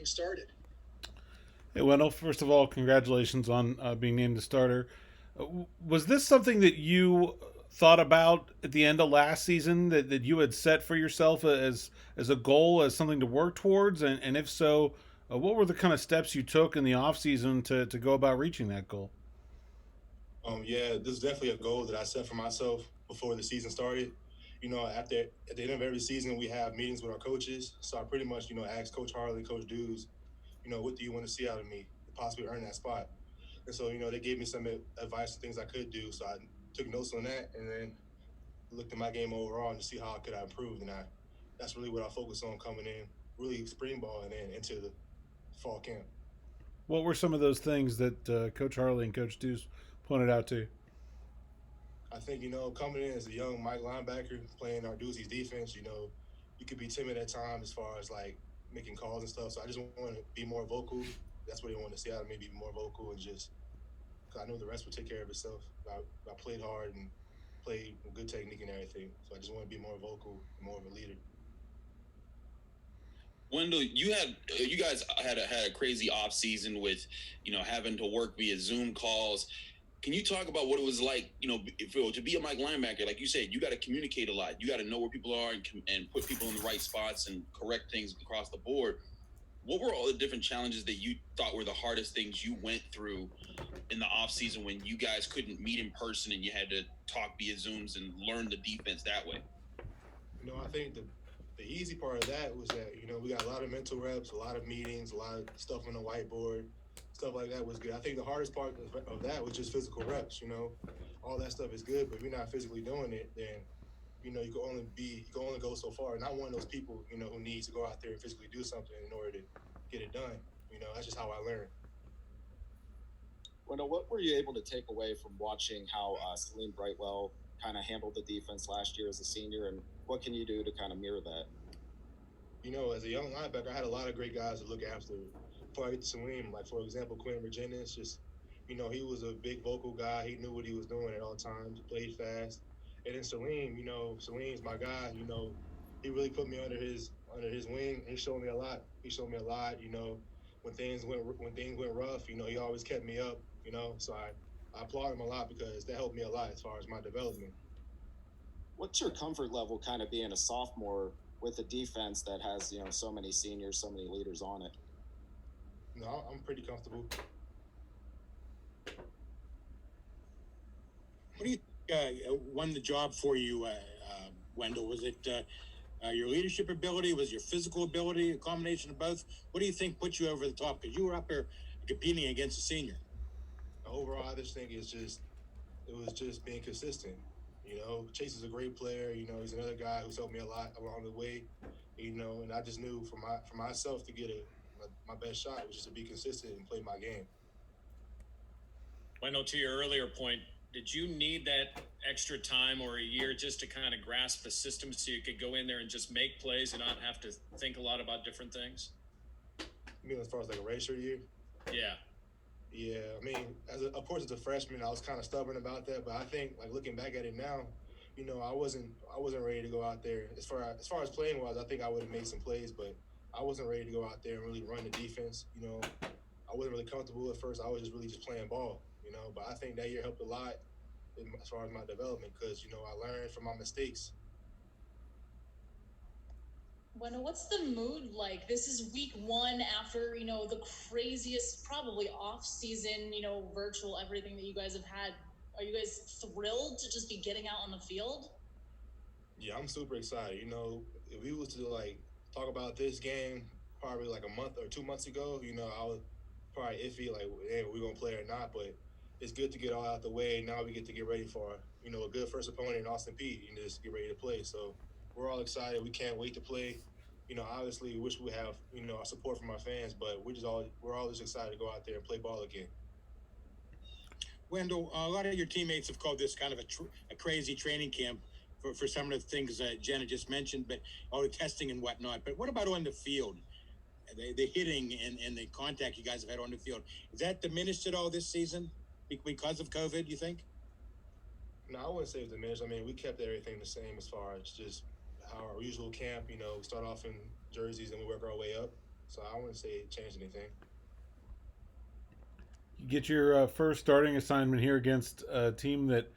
getting started. Hey, Wendell, first of all, congratulations on being named the starter. Was this something that you thought about at the end of last season that you had set for yourself as a goal, as something to work towards? And if so, what were the kind of steps you took in the offseason to go about reaching that goal? Yeah, this is definitely a goal that I set for myself before the season started. After at the end of every season, we have meetings with our coaches. So I pretty much, asked Coach Harley, Coach Dews, what do you want to see out of me to possibly earn that spot? And so, they gave me some advice and things I could do. So I took notes on that and then looked at my game overall and to see how I improve. And that's really what I focus on coming in, really spring ball and then into the fall camp. What were some of those things that Coach Harley and Coach Deuce pointed out to you? I think, coming in as a young Mike linebacker playing our Doozy's defense, you could be timid at times as far as like making calls and stuff. So I just want to be more vocal. That's what they want to see out of me, be more vocal and just because I know the rest will take care of itself. I played hard and played with good technique and everything. So I just want to be more vocal and more of a leader. Wendell, you guys had a crazy off season with having to work via Zoom calls. Can you talk about what it was like, to be a Mike linebacker? Like you said, you got to communicate a lot. You got to know where people are and put people in the right spots and correct things across the board. What were all the different challenges that you thought were the hardest things you went through in the off season when you guys couldn't meet in person and you had to talk via Zooms and learn the defense that way? I think the easy part of that was that we got a lot of mental reps, a lot of meetings, a lot of stuff on the whiteboard, stuff like that was good. I think the hardest part of that was just physical reps. All that stuff is good, but if you're not physically doing it, then you can only go so far. Not one of those people who needs to go out there and physically do something in order to get it done. That's just how I learned. Wendell, what were you able to take away from watching how Salim Brightwell kind of handled the defense last year as a senior, and what can you do to kind of mirror that? As a young linebacker, I had a lot of great guys to look after. Before I get to Salim, like for example, Quentin Virginia, it's just, he was a big vocal guy. He knew what he was doing at all times. He played fast. And then Salim, Salim's my guy. He really put me under his wing. He showed me a lot. He showed me a lot. When things went rough, he always kept me up. So I applaud him a lot because that helped me a lot as far as my development. What's your comfort level kind of being a sophomore with a defense that has, so many seniors, so many leaders on it? No, I'm pretty comfortable. What do you think won the job for you, Wendell? Was it your leadership ability? Was your physical ability a combination of both? What do you think put you over the top? Because you were up there competing against a senior. Overall, I just think it was just being consistent. Chase is a great player. He's another guy who's helped me a lot along the way. And I just knew for myself to get my best shot was just to be consistent and play my game. Wendell, to your earlier point, did you need that extra time or a year just to kind of grasp the system so you could go in there and just make plays and not have to think a lot about different things? You mean as far as like a redshirt year? Yeah. Yeah, I mean, of course, as a freshman, I was kind of stubborn about that. But I think, like looking back at it now, I wasn't ready to go out there. As far as playing was, I think I would have made some plays, but I wasn't ready to go out there and really run the defense. I wasn't really comfortable at first. I was just really just playing ball. But I think that year helped a lot as far as my development because I learned from my mistakes. Bueno, what's the mood like? This is week one after, the craziest, probably off season, virtual everything that you guys have had. Are you guys thrilled to just be getting out on the field? Yeah, I'm super excited. If we was to like talk about this game probably like a month or 2 months ago, I was probably iffy like, hey, we're gonna play or not. But it's good to get all out the way. Now we get to get ready for a good first opponent in Austin Peay and just get ready to play. So we're all excited. We can't wait to play. Obviously, we wish we have our support from our fans, but we're all just excited to go out there and play ball again. Wendell, a lot of your teammates have called this kind of a crazy training camp for some of the things Jenna just mentioned, but all the testing and whatnot. But what about on the field? The hitting and the contact you guys have had on the field, is that diminished at all this season because of COVID, you think? No, I wouldn't say it's diminished. I mean, we kept everything the same as far as just our usual camp. We start off in jerseys and we work our way up. So I wouldn't say it changed anything. You get your first starting assignment here against a team that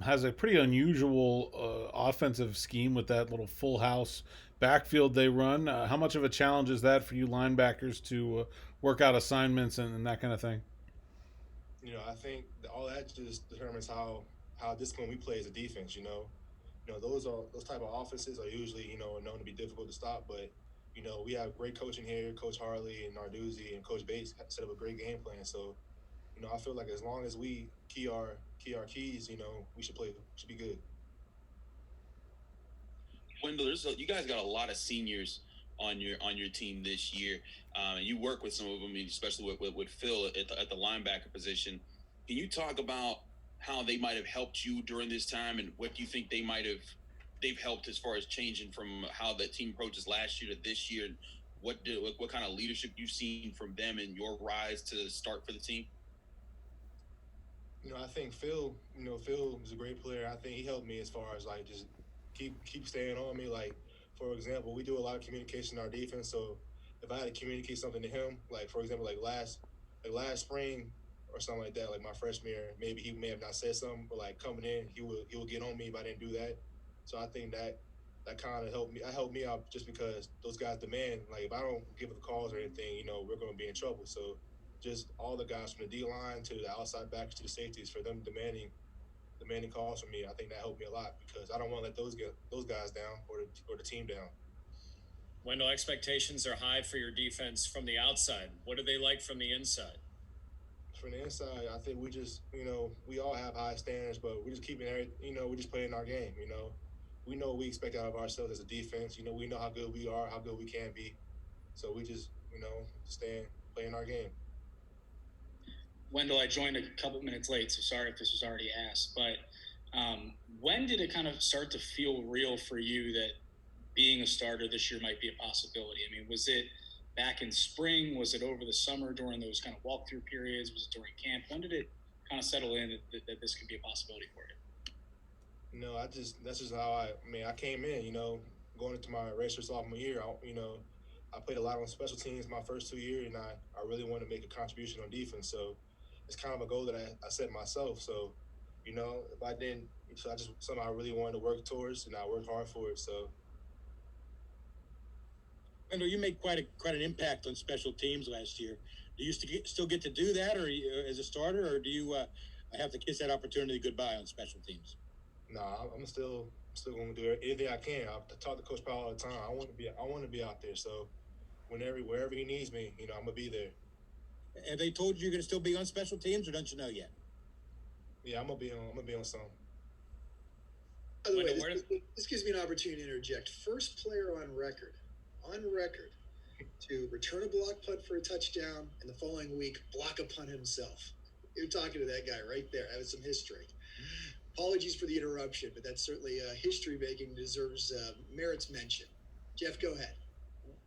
has a pretty unusual offensive scheme with that little full house backfield they run. How much of a challenge is that for you linebackers to work out assignments and that kind of thing? I think all that just determines how disciplined we play as a defense. Those type of offenses are usually known to be difficult to stop, but we have great coaching here. Coach Harley and Narduzzi and Coach Bates set up a great game plan. So I feel like as long as we key our keys, we should be good. Wendell, you guys got a lot of seniors on your team this year. And you work with some of them, especially with Phil at the linebacker position. Can you talk about how they might have helped you during this time, and what do you think they've helped as far as changing from how the team approaches last year to this year, and what kind of leadership you've seen from them and your rise to start for the team? I think Phil is a great player. I think he helped me as far as like just keep staying on me. Like, for example, we do a lot of communication in our defense. So if I had to communicate something to him, like for example, like last spring or something like that, like my freshman year, maybe he may have not said something, but like coming in, he will get on me if I didn't do that. So I think that kind of helped me. That helped me out just because those guys demand. Like if I don't give the calls or anything, we're going to be in trouble. So just all the guys from the D line to the outside backs to the safeties, for them demanding calls from me. I think that helped me a lot because I don't want to let those guys down or the team down. Wendell, expectations are high for your defense from the outside. What are they like from the inside? From the inside, I think we just we all have high standards, but we're just keeping we're just playing our game. We know what we expect out of ourselves as a defense. We know how good we are, how good we can be. So we just stand playing our game. Wendell, I joined a couple minutes late, so sorry if this was already asked. But when did it kind of start to feel real for you that being a starter this year might be a possibility? I mean, was it back in spring? Was it over the summer during those kind of walkthrough periods? Was it during camp? When did it kind of settle in that this could be a possibility for you? No, that's just how I came in. Going into my redshirt sophomore year, I played a lot on special teams my first 2 years, and I really wanted to make a contribution on defense. So it's kind of a goal that I set myself. So, if I didn't, so I just something I really wanted to work towards, and I worked hard for it. So, Wendell, you made quite an impact on special teams last year. Do you still get to do that, or as a starter, or do you have to kiss that opportunity goodbye on special teams? nah, I'm still going to do anything I can. I talk to Coach Powell all the time. I want to be out there. So, wherever he needs me, I'm gonna be there. Have they told you you're going to still be on special teams, or don't you know yet? Yeah, I'm gonna be on some. By the way, this gives me an opportunity to interject. First player on record, to return a block punt for a touchdown, and the following week block a punt himself. You're talking to that guy right there. That was some history. Apologies for the interruption, but that's certainly history making, deserves merits mention. Jeff, go ahead.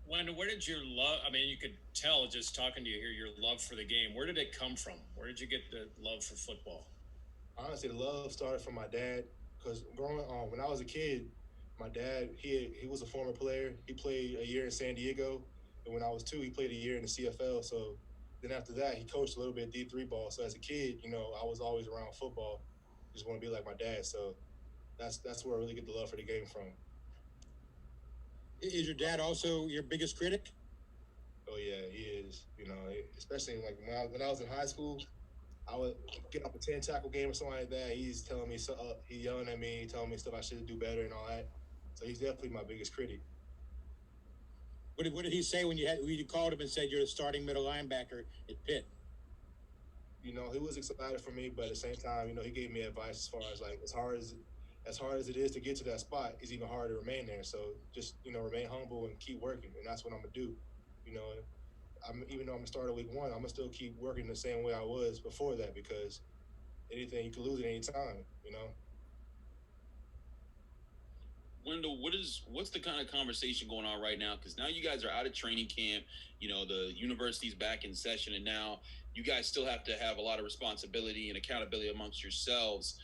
Wendell, where did your love? I mean, you could tell just talking to you here, your love for the game. Where did it come from? Where did you get the love for football? Honestly, the love started from my dad because when I was a kid, my dad he was a former player. He played a year in San Diego, and when I was 2, he played a year in the CFL. So then after that, he coached a little bit of D3 ball. So as a kid, I was always around football. Just want to be like my dad. So that's where I really get the love for the game from. Is your dad also your biggest critic? Oh yeah, he is. Especially like when I was in high school, I would get up a 10 tackle game or something like that. He's telling me he's yelling at me, telling me stuff I should do better and all that. So he's definitely my biggest critic. What did he say when you called him and said you're the starting middle linebacker at Pitt? He was excited for me, but at the same time, he gave me advice as far as like as hard as it is to get to that spot, it's even harder to remain there. So just remain humble and keep working, and that's what I'm gonna do. Even though I'm gonna start at week 1, I'm gonna still keep working the same way I was before that because anything you can lose at any time. Wendell, what's the kind of conversation going on right now? Because now you guys are out of training camp. The university's back in session, and now you guys still have to have a lot of responsibility and accountability amongst yourselves.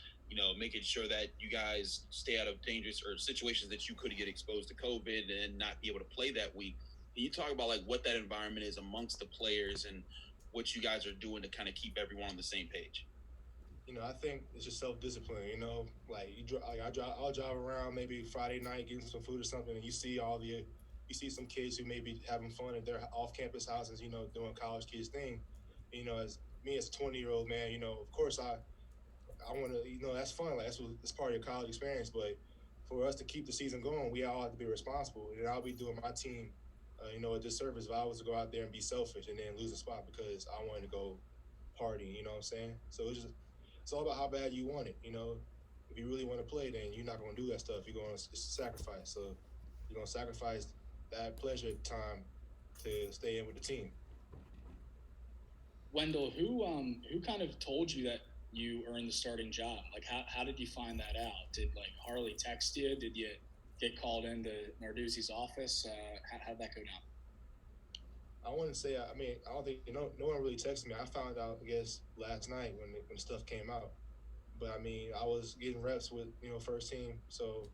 Making sure that you guys stay out of dangerous or situations that you could get exposed to COVID and not be able to play that week. Can you talk about like what that environment is amongst the players and what you guys are doing to kind of keep everyone on the same page? I think it's just self-discipline. Like I'll drive around maybe Friday night getting some food or something, and you see some kids who may be having fun at their off-campus houses, doing college kids thing. As me as a 20-year-old man, of course I want to, that's fun. Like that's part of your college experience. But for us to keep the season going, we all have to be responsible. And I'll be doing my team, a disservice if I was to go out there and be selfish and then lose a spot because I wanted to go party. You know what I'm saying? So it's all about how bad you want it. If you really want to play, then you're not going to do that stuff. You're going to it's a sacrifice. So you're going to sacrifice that pleasure time to stay in with the team. Wendell, who kind of told you that you earned the starting job? Like, how did you find that out? Did like Harley text you? Did you get called into Narduzzi's office? How'd that go down? I wouldn't say. I mean, I don't think no one really texted me. I found out, I guess, last night when stuff came out. But I mean, I was getting reps with first team, so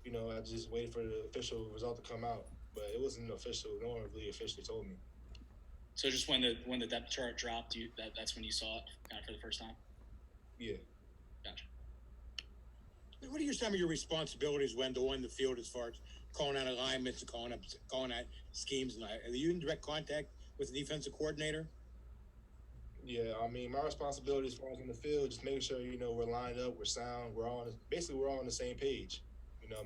I just waited for the official result to come out. But it wasn't official. No one really officially told me. So just when the depth chart dropped, that's when you saw it kind of for the first time. Yeah. Gotcha. What are some of your responsibilities, Wendell, on the field as far as calling out alignments and calling out schemes? And are you in direct contact with the defensive coordinator? Yeah, I mean, my responsibility as far as in the field, just making sure we're lined up, we're sound, we're all on the same page.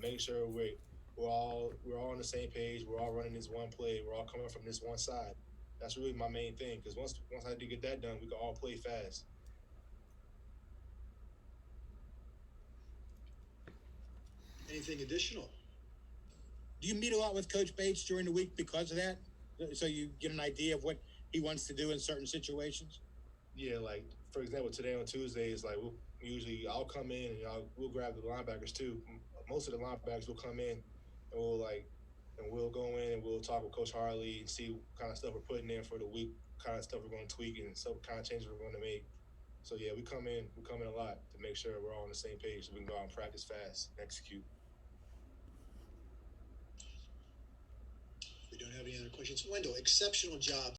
Making sure we're all on the same page. We're all running this one play. We're all coming from this one side. That's really my main thing. Because once I do get that done, we can all play fast. Anything additional? Do you meet a lot with Coach Bates during the week because of that? So you get an idea of what he wants to do in certain situations? Yeah, like for example, today on Tuesdays, like I'll come in and we'll grab the linebackers too. Most of the linebackers will come in and we'll go in and we'll talk with Coach Harley and see what kind of stuff we're putting in for the week, kind of stuff we're going to tweak and what kind of changes we're going to make. So yeah, we come in a lot to make sure we're all on the same page so we can go out and practice fast and execute. We don't have any other questions. Wendell, exceptional job